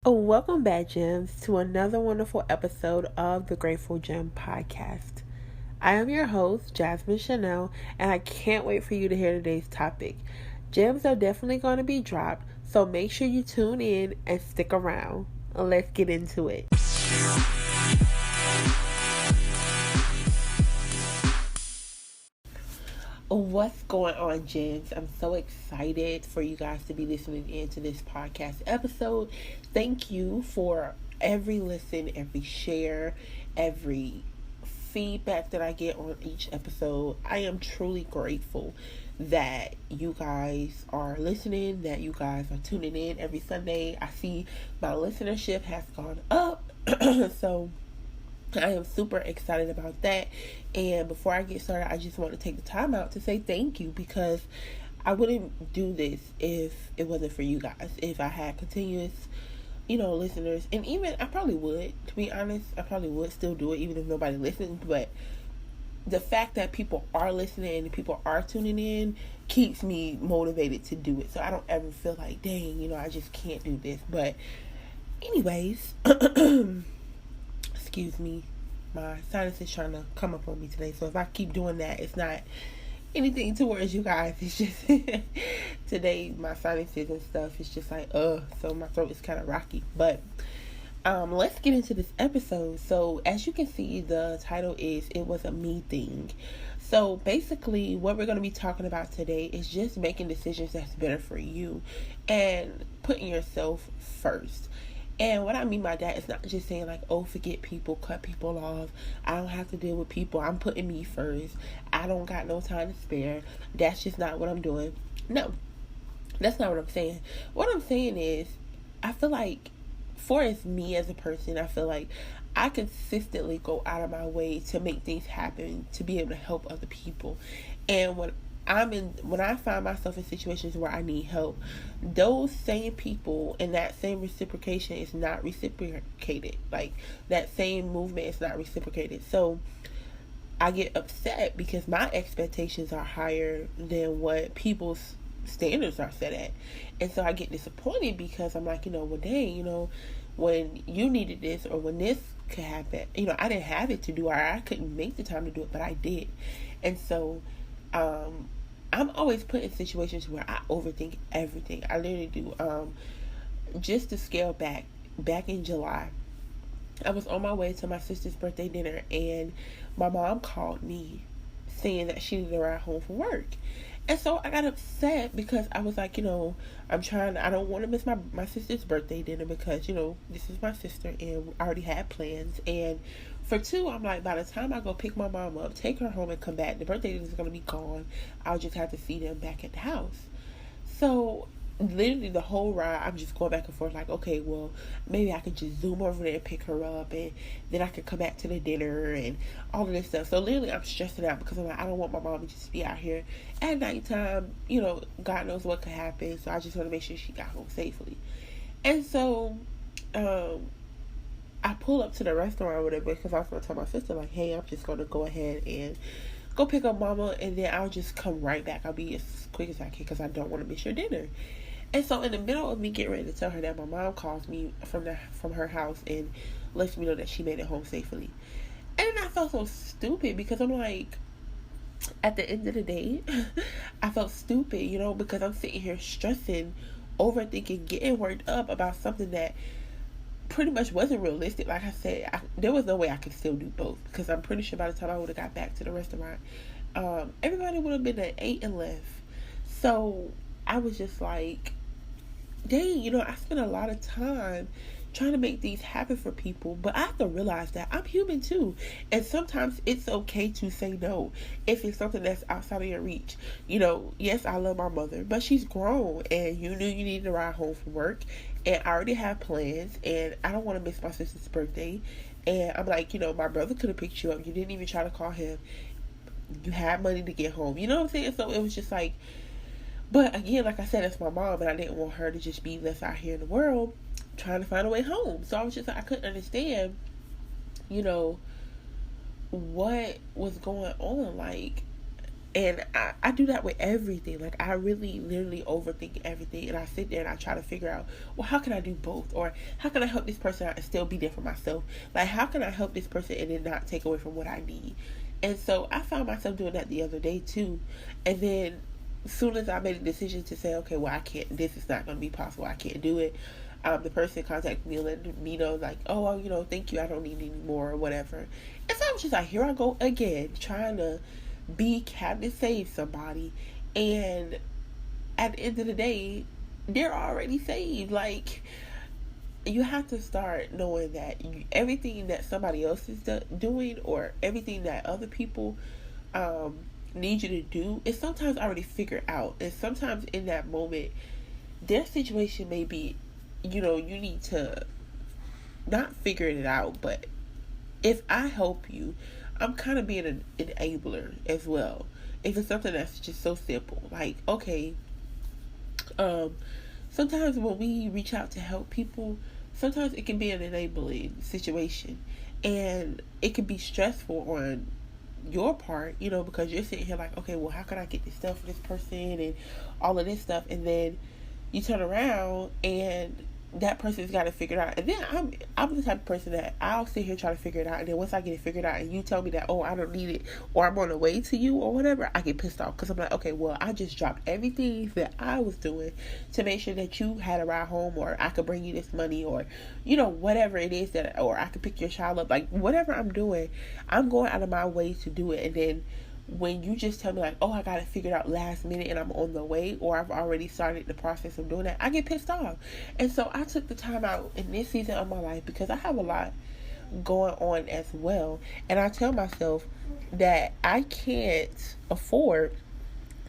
Welcome back, Gems, to another wonderful episode of the Grateful Gem podcast. I am your host, Jasmine Shannelle, and I can't wait for you to hear today's topic. Gems are definitely going to be dropped, so make sure you tune in and stick around. Let's get into it. What's going on, Gems? I'm so excited for you guys to be listening into this podcast episode. Thank you for every listen, every share, every feedback that I get on each episode. I am truly grateful that you guys are listening, that you guys are tuning in every Sunday. I see my listenership has gone up. So I am super excited about that. And before I get started, I just want to take the time out to say thank you, because I wouldn't do this if it wasn't for you guys. If I had continuous, listeners, and even I probably would, to be honest, I probably would still do it even if nobody listens. But the fact that people are listening and people are tuning in keeps me motivated to do it. So I don't ever feel like, dang, I just can't do this. But anyways, excuse me, my sinus is trying to come up on me today. So if I keep doing that, it's not anything towards you guys. It's just today my sinuses and stuff is just like so my throat is kind of rocky. But let's get into this episode. So as you can see, the title is It Was a Me Thing. So basically what we're going to be talking about today is just making decisions that's better for you and putting yourself first. And what I mean by that is not just saying like, oh, forget people, cut people off. I don't have to deal with people. I'm putting me first. I don't got no time to spare. That's just not what I'm doing. No, that's not what I'm saying. What I'm saying is, I feel like me as a person, I feel like I consistently go out of my way to make things happen, to be able to help other people. And when I find myself in situations where I need help, those same people and that same reciprocation is not reciprocated. Like that same movement is not reciprocated. So I get upset because my expectations are higher than what people's standards are set at. And so I get disappointed because I'm like, well, dang, when you needed this or when this could happen, I didn't have it to do, or I couldn't make the time to do it, but I did. And so, I'm always put in situations where I overthink everything. I literally do. Just to scale back in July, I was on my way to my sister's birthday dinner, and my mom called me saying that she needed to ride home from work. And so I got upset because I was like, I don't want to miss my sister's birthday dinner because, this is my sister and I already had plans. And for two, I'm like, by the time I go pick my mom up, take her home and come back, the birthday dinner is going to be gone. I'll just have to see them back at the house. So literally the whole ride, I'm just going back and forth like, okay, well, maybe I could just zoom over there and pick her up, and then I could come back to the dinner and all of this stuff. So literally I'm stressing out because I'm like, I don't want my mom to just be out here at nighttime, God knows what could happen. So I just want to make sure she got home safely. And so I pull up to the restaurant or whatever because I was going to tell my sister like, hey, I'm just going to go ahead and go pick up mama, and then I'll just come right back. I'll be as quick as I can because I don't want to miss your dinner. And so in the middle of me getting ready to tell her that, my mom calls me from her house and lets me know that she made it home safely. And then I felt so stupid because I'm like, at the end of the day, I felt stupid, because I'm sitting here stressing, overthinking, getting worked up about something that pretty much wasn't realistic. Like I said, there was no way I could still do both, because I'm pretty sure by the time I would have got back to the restaurant, everybody would have been at 8 and left. So I was just like, dang, I spend a lot of time trying to make things happen for people, but I have to realize that I'm human too, and sometimes it's okay to say no if it's something that's outside of your reach. Yes, I love my mother, but she's grown, and you knew you needed to ride home from work, and I already have plans, and I don't want to miss my sister's birthday. And I'm like, my brother could have picked you up. You didn't even try to call him. You had money to get home. You know what I'm saying? So it was just like, but again, like I said, it's my mom, and I didn't want her to just be left out here in the world trying to find a way home. So I was just like, I couldn't understand, what was going on. Like, And I do that with everything. Like, I really literally overthink everything. And I sit there and I try to figure out, well, how can I do both? Or how can I help this person out and still be there for myself? Like, how can I help this person and then not take away from what I need? And so I found myself doing that the other day too. And then as soon as I made a decision to say, okay, well, I can't, this is not going to be possible, I can't do it. The person contacted me and let me know, like, oh, well, thank you, I don't need any more or whatever. And so I was just like, here I go again, trying to be Captain Save somebody. And at the end of the day, they're already saved. Like, you have to start knowing that everything that somebody else is doing, or everything that other people need you to do, is sometimes already figured out. And sometimes in that moment, their situation may be, you need to not figure it out, but if I help you, I'm kind of being an enabler as well. If it's something that's just so simple, like, okay, sometimes when we reach out to help people, sometimes it can be an enabling situation, and it can be stressful on your part, because you're sitting here like, okay, well, how can I get this stuff for this person and all of this stuff, and then you turn around and that person's got to figure it out. And then I'm the type of person that I'll sit here trying to figure it out, and then once I get it figured out and you tell me that, oh, I don't need it, or I'm on the way to you or whatever, I get pissed off, because I'm like, okay, well, I just dropped everything that I was doing to make sure that you had a ride home, or I could bring you this money, or whatever it is that, or I could pick your child up, like whatever I'm doing, I'm going out of my way to do it. And then when you just tell me like, oh, I got it figured out last minute and I'm on the way, or I've already started the process of doing that, I get pissed off. And so I took the time out in this season of my life, because I have a lot going on as well. And I tell myself that I can't afford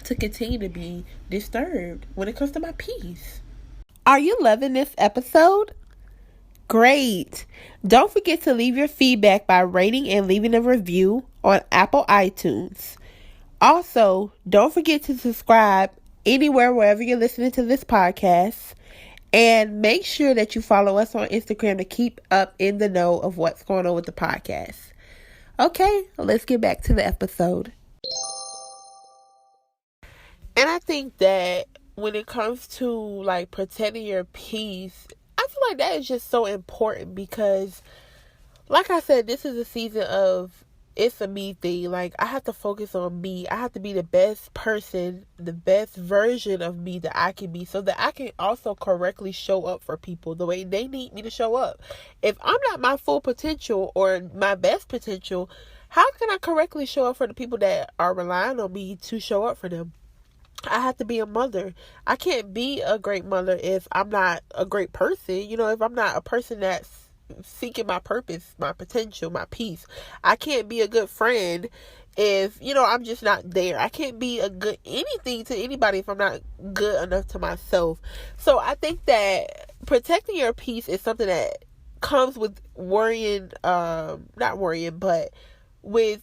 to continue to be disturbed when it comes to my peace. Are you loving this episode? Great. Don't forget to leave your feedback by rating and leaving a review on Apple iTunes. Also, don't forget to subscribe anywhere, wherever you're listening to this podcast. And make sure that you follow us on Instagram to keep up in the know of what's going on with the podcast. Okay, let's get back to the episode. And I think that when it comes to like protecting your peace, I feel like that is just so important, because like I said, this is a season of it's a me thing. Like, I have to focus on me. I have to be the best person, the best version of me that I can be, so that I can also correctly show up for people the way they need me to show up. If I'm not my full potential or my best potential, how can I correctly show up for the people that are relying on me to show up for them? I have to be a mother. I can't be a great mother if I'm not a great person. If I'm not a person that's seeking my purpose, my potential, my peace. I can't be a good friend if, I'm just not there. I can't be a good anything to anybody if I'm not good enough to myself. So I think that protecting your peace is something that comes with worrying, not worrying, but with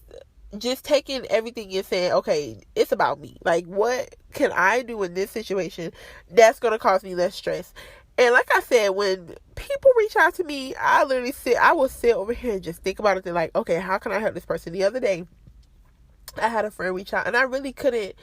just taking everything and saying, okay, it's about me. Like, what can I do in this situation that's going to cause me less stress? And like I said, when people reach out to me, I will sit over here and just think about it. And like, okay, how can I help this person? The other day, I had a friend reach out, and I really couldn't.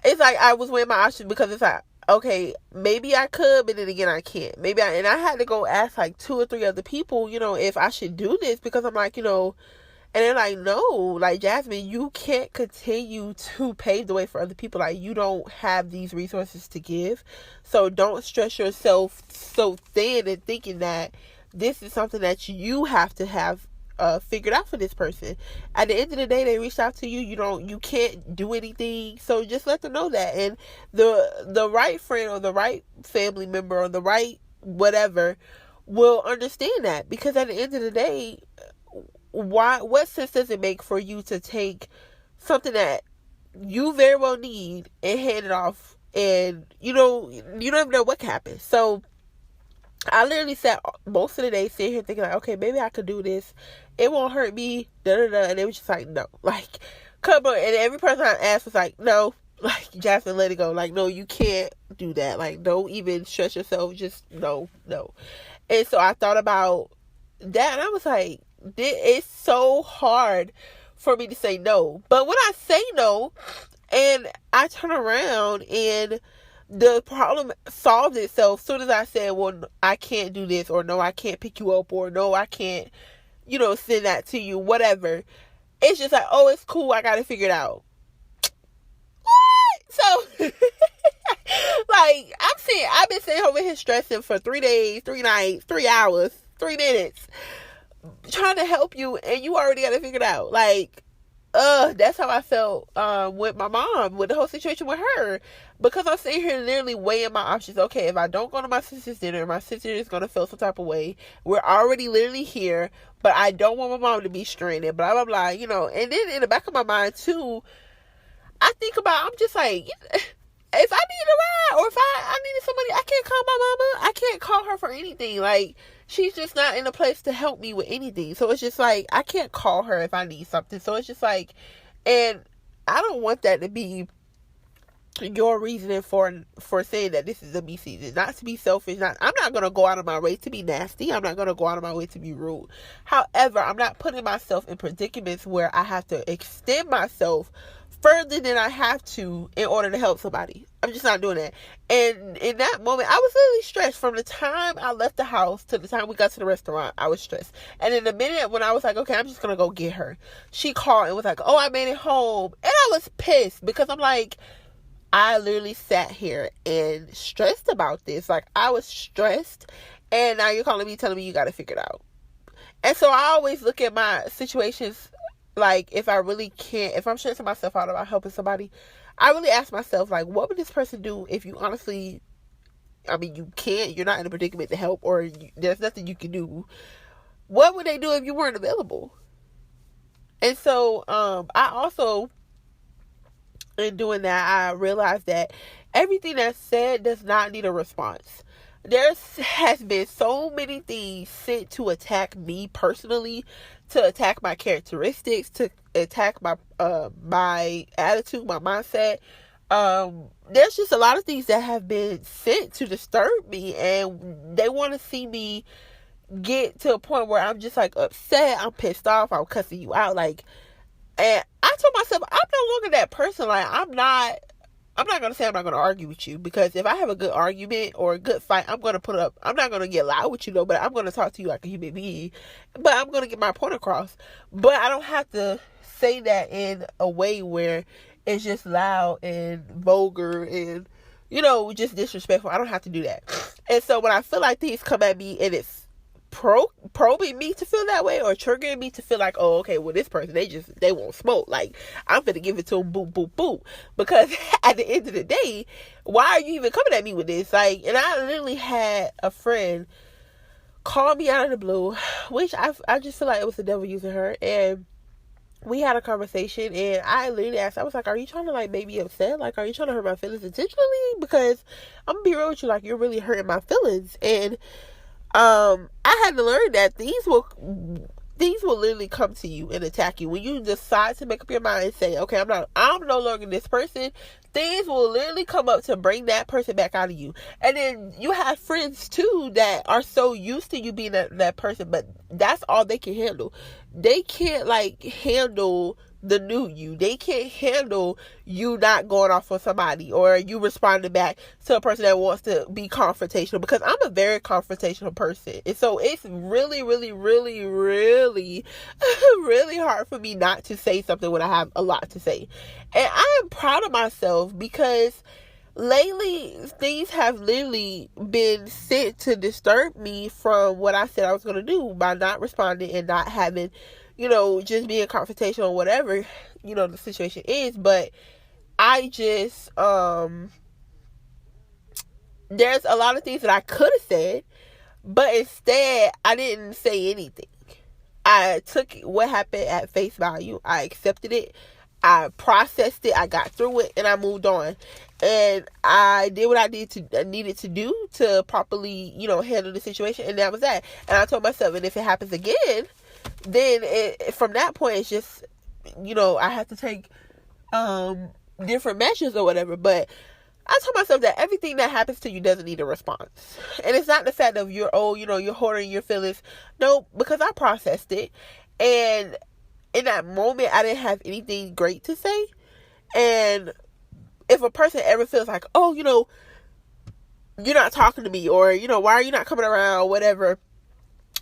It's like I was weighing my options, because it's like, okay, maybe I could, but then again, I can't. And I had to go ask like 2 or 3 other people, if I should do this, because I'm like, and they're like, no, like, Jasmine, you can't continue to pave the way for other people. Like, you don't have these resources to give. So don't stress yourself so thin and thinking that this is something that you have to have figured out for this person. At the end of the day, they reached out to you. You can't do anything. So just let them know that. And the right friend or the right family member or the right whatever will understand that. Because at the end of the day, what sense does it make for you to take something that you very well need and hand it off, and you don't even know what happened? So I literally sat most of the day sitting here thinking like, okay, maybe I could do this, it won't hurt me, and it was just like, no, like, come on. And every person I asked was like, no, like, Jasmine, let it go, like, no, you can't do that, like, don't even stress yourself, just no. And so I thought about that, and I was like, it's so hard for me to say no. But when I say no and I turn around and the problem solves itself as soon as I said, well, I can't do this, or no, I can't pick you up, or no, I can't, send that to you, whatever. It's just like, oh, it's cool, I gotta figure it out. What? So, like, I've been sitting over here stressing for 3 days, 3 nights, 3 hours, 3 minutes, trying to help you, and you already got to figure it out. Like, that's how I felt with my mom, with the whole situation with her, because I'm sitting here literally weighing my options. Okay, if I don't go to my sister's dinner, my sister is going to feel some type of way. We're already literally here, but I don't want my mom to be stranded, blah, blah, blah, and then in the back of my mind, too, I think about, I'm just like, if I need a ride, or if I needed somebody, I can't call my mama. I can't call her for anything. Like, she's just not in a place to help me with anything. So it's just like, I can't call her if I need something. So it's just like, and I don't want that to be your reasoning for saying that this is a me season. Not to be selfish. I'm not going to go out of my way to be nasty. I'm not going to go out of my way to be rude. However, I'm not putting myself in predicaments where I have to extend myself further than I have to in order to help somebody. I'm just not doing that. And in that moment, I was really stressed. From the time I left the house to the time we got to the restaurant, I was stressed. And in the minute when I was like, okay, I'm just gonna go get her, she called and was like, oh, I made it home. And I was pissed because I'm like, I literally sat here and stressed about this. Like, I was stressed, and now you're calling me, telling me you gotta figure it out. And so I always look at my situations, like, if I'm stressing myself out about helping somebody, I really ask myself, like, what would this person do if you honestly, you're not in a predicament to help, or there's nothing you can do. What would they do if you weren't available? And so, I also, in doing that, I realized that everything that's said does not need a response. There has been so many things sent to attack me personally, to attack my characteristics, to attack my attitude, my mindset. There's just a lot of things that have been sent to disturb me, and they want to see me get to a point where I'm just like upset, I'm pissed off, I'm cussing you out, like. And I told myself, I'm no longer that person. Like, I'm not going to say I'm not going to argue with you, because if I have a good argument or a good fight, I'm not going to get loud with you, though, but I'm going to talk to you like a human being, but I'm going to get my point across. But I don't have to say that in a way where it's just loud and vulgar and, just disrespectful. I don't have to do that. And so when I feel like things come at me and it's probing me to feel that way, or triggering me to feel like, oh, okay, well, this person, they won't smoke, like, I'm gonna give it to them, boop, boop, boop, because at the end of the day, why are you even coming at me with this? Like, and I literally had a friend call me out of the blue, which I just feel like it was the devil using her, and we had a conversation, and I literally asked, I was like, are you trying to, like, make me upset? Like, are you trying to hurt my feelings intentionally? Because I'm gonna be real with you, like, you're really hurting my feelings. And I had to learn that these will literally come to you and attack you when you decide to make up your mind and say, okay, I'm no longer this person. Things will literally come up to bring that person back out of you. And then you have friends too that are so used to you being that person, but that's all they can handle. They can't, like, handle the new you. They can't handle you not going off on somebody, or you responding back to a person that wants to be confrontational, because I'm a very confrontational person. And so it's really, really, really, really, really hard for me not to say something when I have a lot to say. And I am proud of myself, because lately things have literally been sent to disturb me from what I said I was going to do by not responding and not having, just being confrontational or whatever, the situation is. But I just, there's a lot of things that I could have said, but instead I didn't say anything. I took what happened at face value. I accepted it. I processed it. I got through it, and I moved on. And I did what I needed to do to properly, handle the situation. And that was that. And I told myself, and if it happens again, then from that point, it's just, I have to take different measures or whatever. But I told myself that everything that happens to you doesn't need a response. And it's not the fact of you're holding your feelings. No, because I processed it. And in that moment, I didn't have anything great to say. And if a person ever feels like, oh, you're not talking to me, or, why are you not coming around, or whatever,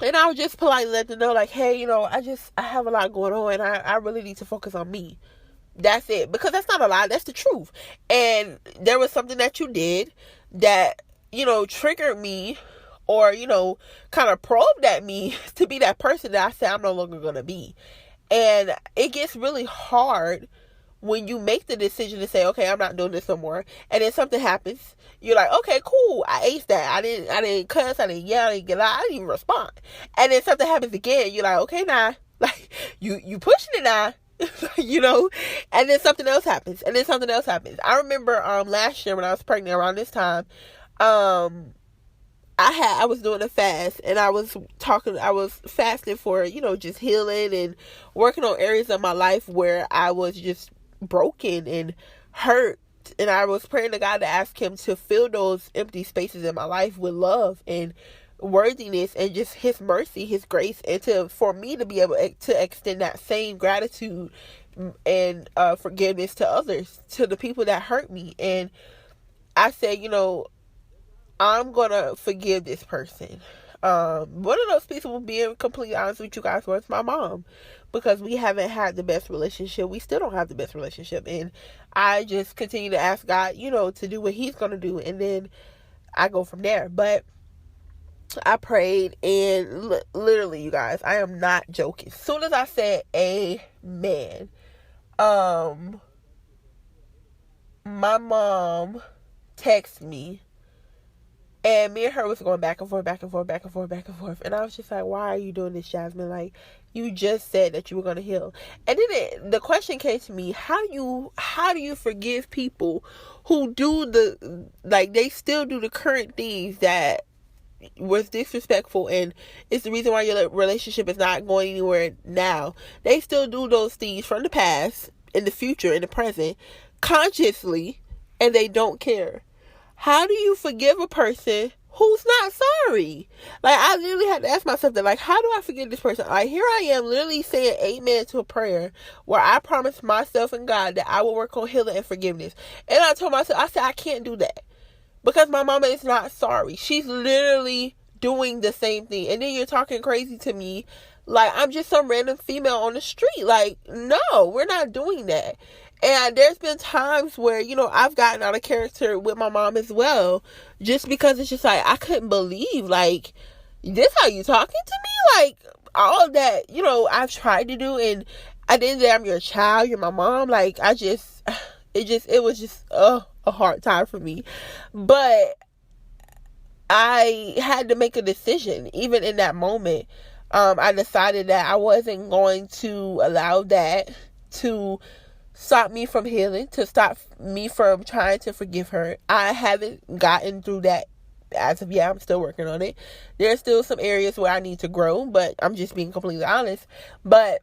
and I would just politely let them know, like, hey, I have a lot going on, and I really need to focus on me. That's it. Because that's not a lie. That's the truth. And there was something that you did that, triggered me, or, kind of probed at me to be that person that I said I'm no longer going to be. And it gets really hard when you make the decision to say, okay, I'm not doing this no more. And then something happens. You're like, okay, cool. I aced that. I didn't cuss. I didn't yell. I didn't get loud. I didn't even respond. And then something happens again. You're like, okay, nah. Like, you pushing it now. And then something else happens. And then something else happens. I remember last year when I was pregnant around this time, I was doing a fast, and I was fasting for, just healing and working on areas of my life where I was just broken and hurt. And I was praying to God to ask him to fill those empty spaces in my life with love and worthiness and just his mercy, his grace, and for me to be able to extend that same gratitude and forgiveness to others, to the people that hurt me. And I said, I'm gonna forgive this person. One of those people, being completely honest with you guys, was my mom, because we haven't had the best relationship. We still don't have the best relationship, and I just continue to ask God, to do what he's gonna do, and then I go from there. But I prayed, and literally, you guys, I am not joking. As soon as I said amen, my mom texted me, and me and her was going back and forth, back and forth, back and forth, back and forth. And I was just like, why are you doing this, Jasmine? Like, you just said that you were going to heal. And then the question came to me, how do you forgive people who they still do the current things that was disrespectful, and it's the reason why your relationship is not going anywhere now? They still do those things from the past, in the future, in the present, consciously, and they don't care. How do you forgive a person who's not sorry? Like, I literally had to ask myself that, like, how do I forgive this person? Like, here I am literally saying amen to a prayer where I promised myself and God that I will work on healing and forgiveness. And I told myself, I said, I can't do that because my mama is not sorry. She's literally doing the same thing. And then you're talking crazy to me like I'm just some random female on the street. Like, no, we're not doing that. And there's been times where, I've gotten out of character with my mom as well, just because it's just like, I couldn't believe, like, this how you talking to me? Like, all of that, I've tried to do, and at the end of the day, I'm your child, you're my mom. Like, it was just a hard time for me. But I had to make a decision, even in that moment. I decided that I wasn't going to allow that to stop me from healing, to stop me from trying to forgive her. I haven't gotten through that as of yet. I'm still working on it. There's still some areas where I need to grow, but I'm just being completely honest. But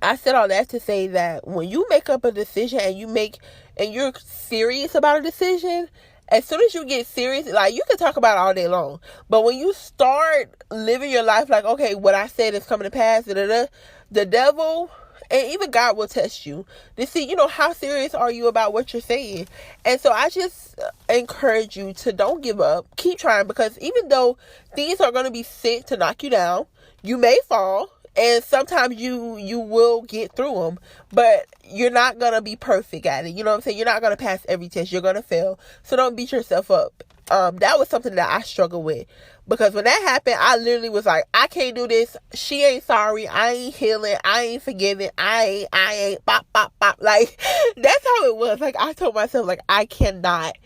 I said all that to say that when you make up a decision and you're serious about a decision, as soon as you get serious, like, you can talk about it all day long, but when you start living your life like, okay, what I said is coming to pass, the devil and even God will test you to see, how serious are you about what you're saying. And so I just encourage you to don't give up. Keep trying, because even though things are going to be sent to knock you down, you may fall, and sometimes you will get through them, but you're not going to be perfect at it. You know what I'm saying? You're not going to pass every test. You're going to fail. So don't beat yourself up. That was something that I struggled with, because when that happened, I literally was like, I can't do this. She ain't sorry. I ain't healing. I ain't forgiving. I ain't bop, bop, bop. Like, that's how it was. Like, I told myself, like, I cannot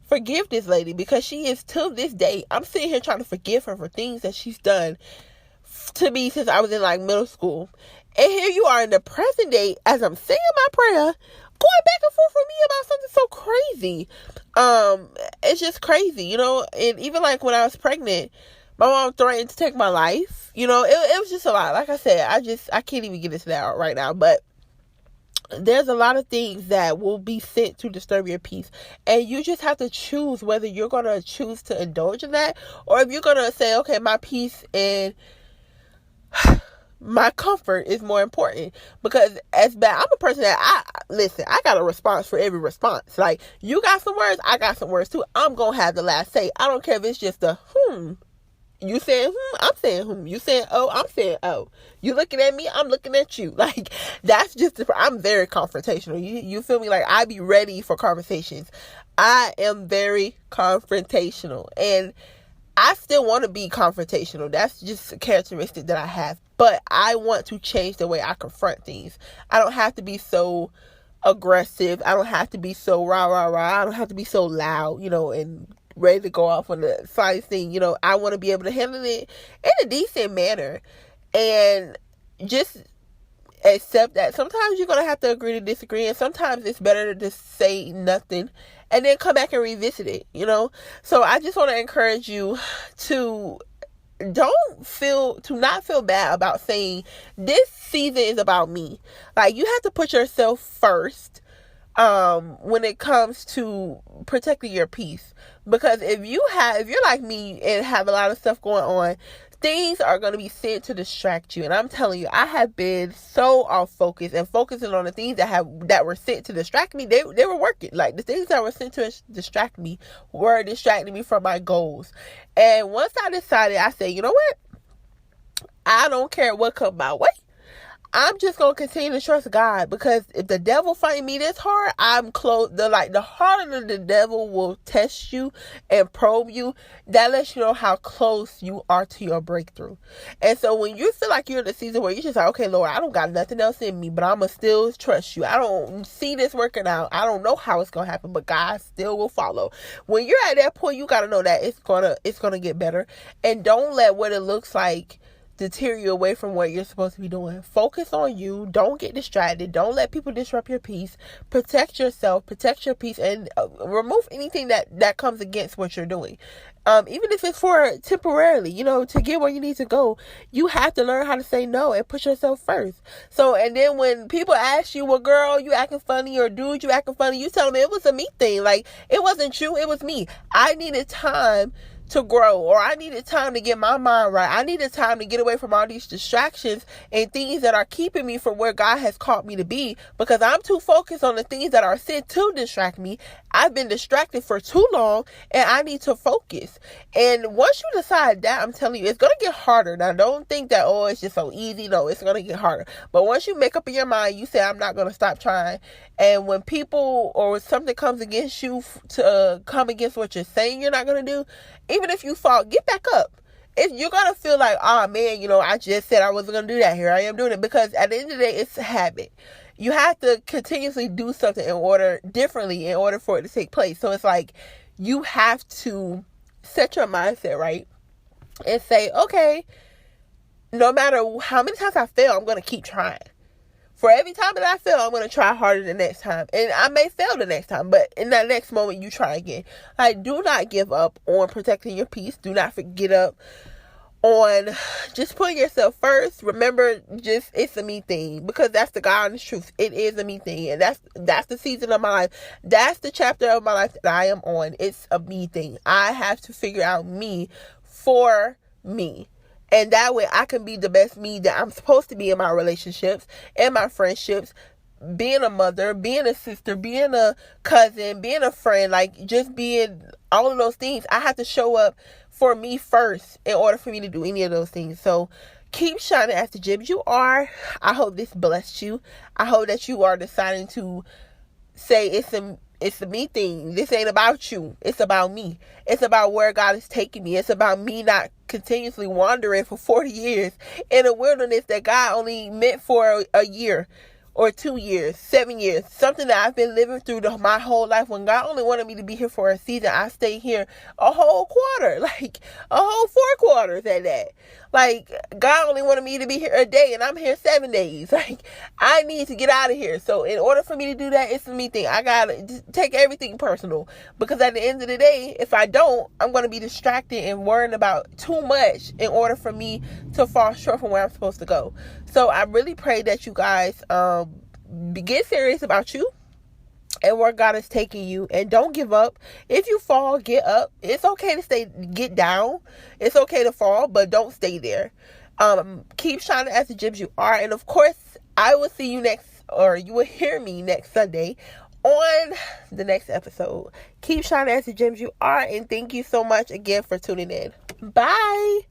forgive this lady, because she is, to this day, I'm sitting here trying to forgive her for things that she's done to me since I was in, like, middle school. And here you are in the present day, as I'm saying my prayer, going back and forth with me about something so crazy. It's just crazy, and even like when I was pregnant, my mom threatened to take my life. It was just a lot. Like I said, I can't even get into that right now, but there's a lot of things that will be sent to disturb your peace, and you just have to choose whether you're going to choose to indulge in that, or if you're going to say, okay, my peace and my comfort is more important. Because as bad, I'm a person that I got a response for every response. Like, you got some words, I got some words too. I'm gonna have the last say. I don't care if it's just a you saying I'm saying you saying oh, I'm saying oh. You looking at me, I'm looking at you. Like, that's just I'm very confrontational. You feel me? Like, I be ready for conversations. I am very confrontational, and I still want to be confrontational. That's just a characteristic that I have. But I want to change the way I confront things. I don't have to be so aggressive. I don't have to be so rah, rah, rah. I don't have to be so loud, and ready to go off on the side thing. I want to be able to handle it in a decent manner. And just accept that sometimes you're going to have to agree to disagree. And sometimes it's better to just say nothing and then come back and revisit it, So I just want to encourage you to not feel bad about saying this season is about me. Like, you have to put yourself first when it comes to protecting your peace. Because if you're like me and have a lot of stuff going on, things are going to be sent to distract you. And I'm telling you, I have been so off focus and focusing on the things that were sent to distract me. They were working. Like, the things that were sent to distract me were distracting me from my goals. And once I decided, I said, you know what? I don't care what comes my way. I'm just going to continue to trust God, because if the devil fighting me this hard, I'm close. The harder the devil will test you and probe you, that lets you know how close you are to your breakthrough. And so when you feel like you're in a season where you're just like, okay, Lord, I don't got nothing else in me, but I'm going to still trust you. I don't see this working out. I don't know how it's going to happen, but God still will follow. When you're at that point, you got to know that it's going to get better. And don't let what it looks like deter you away from what you're supposed to be doing. Focus on you. Don't get distracted. Don't let people disrupt your peace. Protect yourself. Protect your peace, and remove anything that comes against what you're doing. Even if it's for temporarily, to get where you need to go, you have to learn how to say no and put yourself first. So, and then when people ask you, well, girl, you acting funny, or dude, you acting funny, you tell them it was a me thing. Like, it wasn't you, it was me. I needed time to grow, or I needed time to get my mind right. I needed time to get away from all these distractions and things that are keeping me from where God has called me to be, because I'm too focused on the things that are sent to distract me. I've been distracted for too long, and I need to focus. And once you decide that, I'm telling you, it's going to get harder. Now, don't think that, it's just so easy. No, it's going to get harder. But once you make up in your mind, you say, I'm not going to stop trying. And when people or something comes against you to come against what you're saying you're not going to do, even if you fall, get back up. You're going to feel like, oh man, I just said I wasn't going to do that. Here I am doing it. Because at the end of the day, it's a habit. You have to continuously do something differently in order for it to take place. So it's like, you have to set your mindset right and say, okay, no matter how many times I fail, I'm going to keep trying. For every time that I fail, I'm going to try harder the next time. And I may fail the next time, but in that next moment, you try again. Like, do not give up on protecting your peace. Do not forget up on just putting yourself first. Remember, it's a me thing, because that's the God honest truth. It is a me thing. And that's the season of my life. That's the chapter of my life that I am on. It's a me thing. I have to figure out me for me. And that way I can be the best me that I'm supposed to be in my relationships and my friendships, being a mother, being a sister, being a cousin, being a friend, like just being all of those things. I have to show up for me first in order for me to do any of those things. So keep shining as the gem you are. I hope this blessed you. I hope that you are deciding to say it's a me thing. This ain't about you. It's about me. It's about where God is taking me. It's about me not continuously wandering for 40 years in a wilderness that God only meant for a year or 2 years, 7 years. Something that I've been living through my whole life. When God only wanted me to be here for a season, I stayed here a whole quarter, like a whole 4 quarters at that. Like, God only wanted me to be here a day, and I'm here 7 days. Like, I need to get out of here. So in order for me to do that, it's a me thing. I gotta just take everything personal, because at the end of the day, if I don't, I'm going to be distracted and worrying about too much in order for me to fall short from where I'm supposed to go. So I really pray that you guys get serious about you and where God is taking you, and don't give up. If you fall, get up. It's okay to get down. It's okay to fall, but don't stay there. Keep shining as the gems you are. And of course, I will see you you will hear me next Sunday on the next episode. Keep shining as the gems you are. And thank you so much again for tuning in. Bye.